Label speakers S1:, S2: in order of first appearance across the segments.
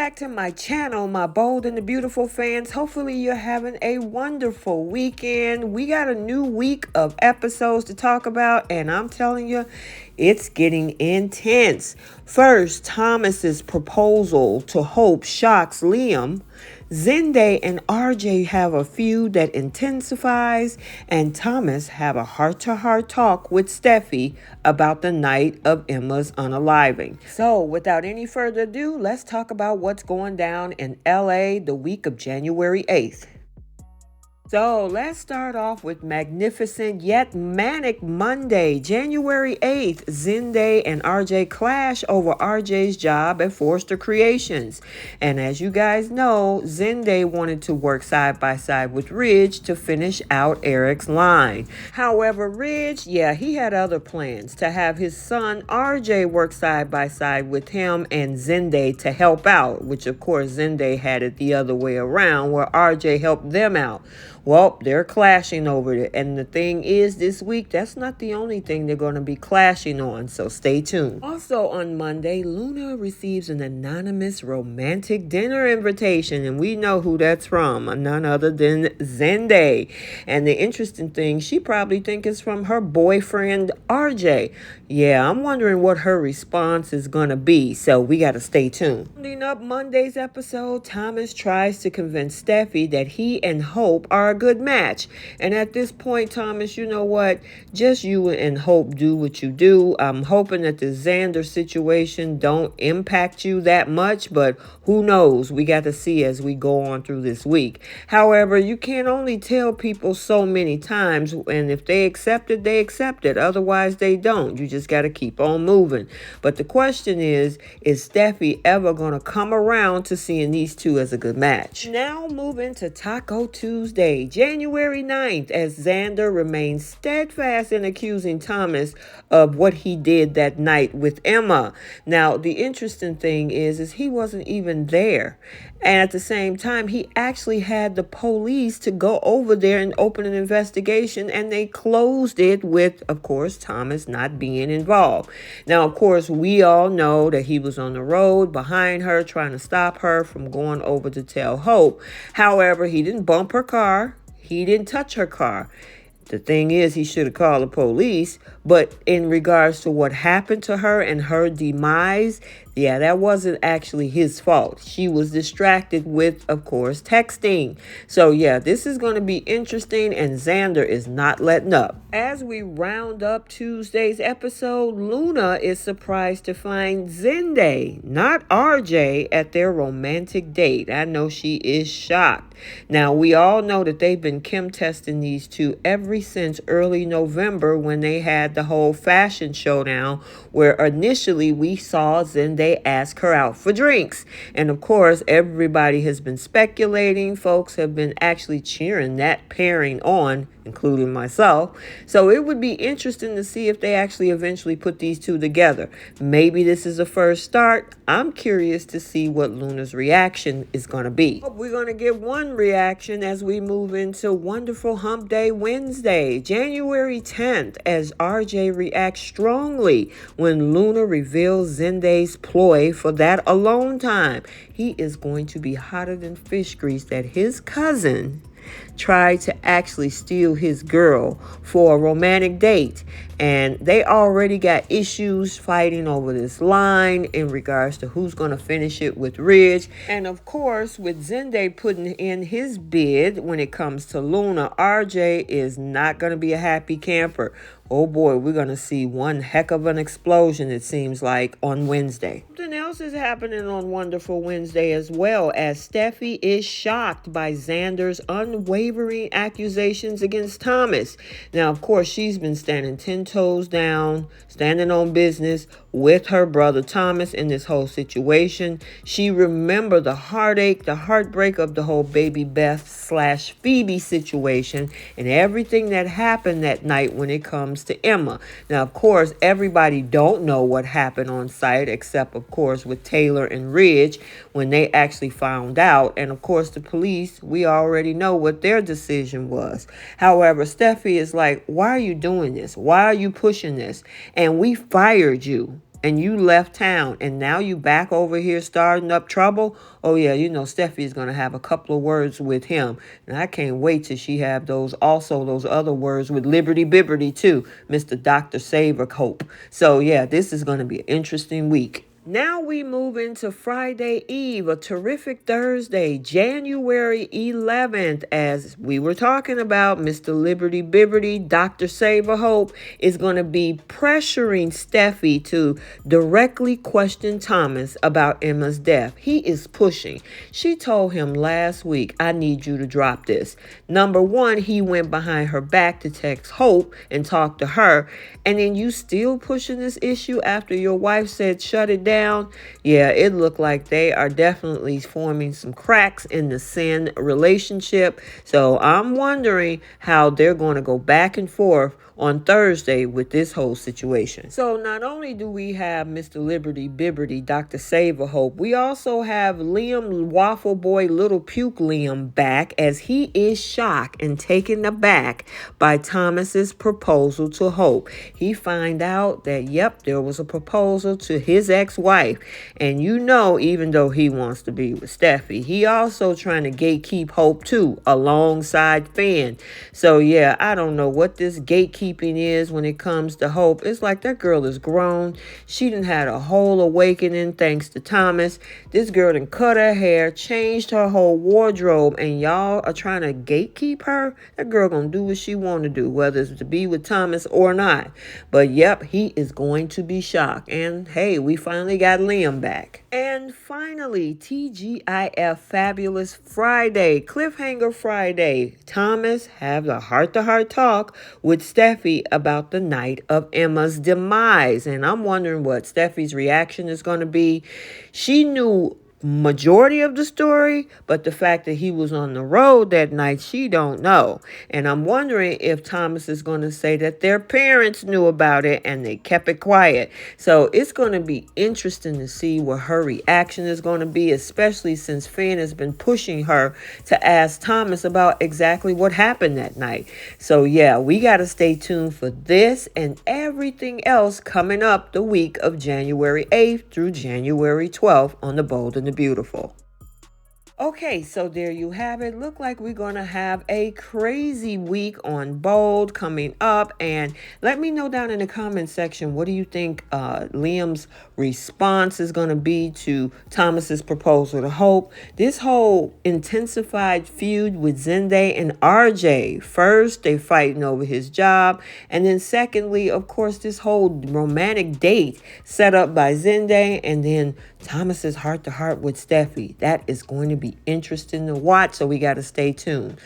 S1: back to my channel, my bold and the beautiful fans. Hopefully you're having a wonderful weekend. We got a new week of episodes to talk about, and I'm telling you, it's getting intense. First, Thomas's proposal to Hope shocks Liam. Zende and R.J. have a feud that intensifies, and Thomas have a heart-to-heart talk with Steffy about the night of Emma's unaliving. So, without any further ado, let's talk about what's going down in LA the week of January 8th. So let's start off with magnificent yet manic Monday, January 8th. Zende and R.J. clash over R.J.'s job at Forrester Creations. And as you guys know, Zende wanted to work side by side with Ridge to finish out Eric's line. However, Ridge, he had other plans to have his son R.J. work side by side with him and Zende to help out, which of course Zende had it the other way around where R.J. helped them out. Well, they're clashing over it. And the thing is, this week, that's not the only thing they're going to be clashing on. So stay tuned. Also on Monday, Luna receives an anonymous romantic dinner invitation. And we know who that's from. None other than Zende. And the interesting thing, she probably thinks it's from her boyfriend, RJ. Yeah, I'm wondering what her response is going to be. So we got to stay tuned. Ending up Monday's episode, Thomas tries to convince Steffy that he and Hope are a good match. And at this point, Thomas, you know what? Just you and Hope do what you do. I'm hoping that the Xander situation don't impact you that much, but who knows? We got to see as we go on through this week. However, you can only tell people so many times, and if they accept it, they accept it. Otherwise, they don't. You just got to keep on moving. But the question is Steffi ever going to come around to seeing these two as a good match? Now moving to Taco Tuesday, January 9th, as Xander remains steadfast in accusing Thomas of what he did that night with Emma. Now, the interesting thing is he wasn't even there. And at the same time, he actually had the police to go over there and open an investigation, and they closed it with, of course, Thomas not being involved. Now, of course, we all know that he was on the road behind her trying to stop her from going over to tell Hope. However, he didn't bump her car. He didn't touch her car. The thing is, he should have called the police. But in regards to what happened to her and her demise, that wasn't actually his fault. She was distracted with, of course, texting. So, this is going to be interesting, and Xander is not letting up. As we round up Tuesday's episode, Luna is surprised to find Zende, not RJ, at their romantic date. I know she is shocked. Now, we all know that they've been chem testing these two ever since early November when they had the whole fashion showdown, where initially we saw Zende ask her out for drinks. And of course, everybody has been speculating. Folks have been actually cheering that pairing on, including myself. So it would be interesting to see if they actually eventually put these two together. Maybe this is a first start. I'm curious to see what Luna's reaction is going to be. We're going to get one reaction as we move into Wonderful Hump Day Wednesday, January 10th, as RJ reacts strongly when Luna reveals Zende's ploy for that alone time. He is going to be hotter than fish grease that his cousin tried to actually steal his girl for a romantic date. And they already got issues fighting over this line in regards to who's going to finish it with Ridge. And of course, with Zende putting in his bid when it comes to Luna, RJ is not going to be a happy camper. Oh boy, we're going to see one heck of an explosion, it seems like, on Wednesday. Something else is happening on Wonderful Wednesday as well, as Steffi is shocked by Xander's unwavering accusations against Thomas. Now, of course, she's been standing 10 toes down, standing on business with her brother Thomas in this whole situation. She remembered the heartache, the heartbreak of the whole Baby Beth / Phoebe situation and everything that happened that night when it comes to Emma. Now, of course, everybody don't know what happened on site, except, of course, with Taylor and Ridge when they actually found out. And, of course, the police, we already know what their decision was. However, Steffi is like, why are you doing this? Why are you pushing this? And we fired you. and you left town and now you back over here starting up trouble. Oh yeah, you know Steffy is going to have a couple of words with him. And I can't wait till she have those other words with Liberty Bibberty too, Mr. Dr. Saver Hope. So yeah, this is going to be an interesting week. Now we move into Friday Eve, a terrific Thursday, January 11th. As we were talking about, Mr. Liberty Bibberty, Dr. Saver Hope, is going to be pressuring Steffy to directly question Thomas about Emma's death. He is pushing. She told him last week, I need you to drop this. Number one, he went behind her back to text Hope and talk to her. And then you still pushing this issue after your wife said shut it down. Yeah, it looked like they are definitely forming some cracks in the sin relationship. So I'm wondering how they're going to go back and forth on Thursday with this whole situation. So not only do we have Mr. Liberty Bibberty, Dr. Saver Hope, we also have Liam Waffle Boy Little Puke Liam back, as he is shocked and taken aback by Thomas's proposal to Hope. He find out that, yep, there was a proposal to his ex-wife. And you know, even though he wants to be with Steffi, he also trying to gatekeep Hope too, alongside Fan. So yeah, I don't know what this gatekeeping is when it comes to Hope. It's like that girl is grown. She done had a whole awakening thanks to Thomas. This girl done cut her hair, changed her whole wardrobe, and y'all are trying to gatekeep her. That girl gonna do what she want to do, whether it's to be with Thomas or not. But yep, he is going to be shocked. And hey, we finally got Liam back. And finally, TGIF Fabulous Friday, Cliffhanger Friday. Thomas have a heart-to-heart talk with Steffi about the night of Emma's demise. And I'm wondering what Steffi's reaction is going to be. She knew majority of the story, but the fact that he was on the road that night, she don't know. And I'm wondering if Thomas is going to say that their parents knew about it and they kept it quiet. So it's going to be interesting to see what her reaction is going to be, especially since Fan has been pushing her to ask Thomas about exactly what happened that night. So yeah, we got to stay tuned for this and everything else coming up the week of January 8th through January 12th on The Bold and the Beautiful. Okay, so there you have it. Look like we're going to have a crazy week on Bold coming up. And let me know down in the comment section, what do you think Liam's response is going to be to Thomas's proposal to Hope? This whole intensified feud with Zende and R.J. First, they fighting over his job. And then secondly, of course, this whole romantic date set up by Zende, and then Thomas's heart-to-heart with Steffi. That is going to be interesting to watch, so we got to stay tuned.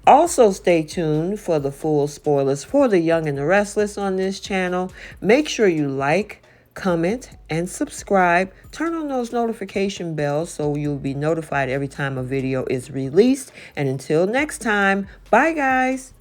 S1: Also, stay tuned for the full spoilers for The Young and the Restless on this channel. Make sure you like, comment, and subscribe. Turn on those notification bells so you'll be notified every time a video is released. And until next time, bye guys.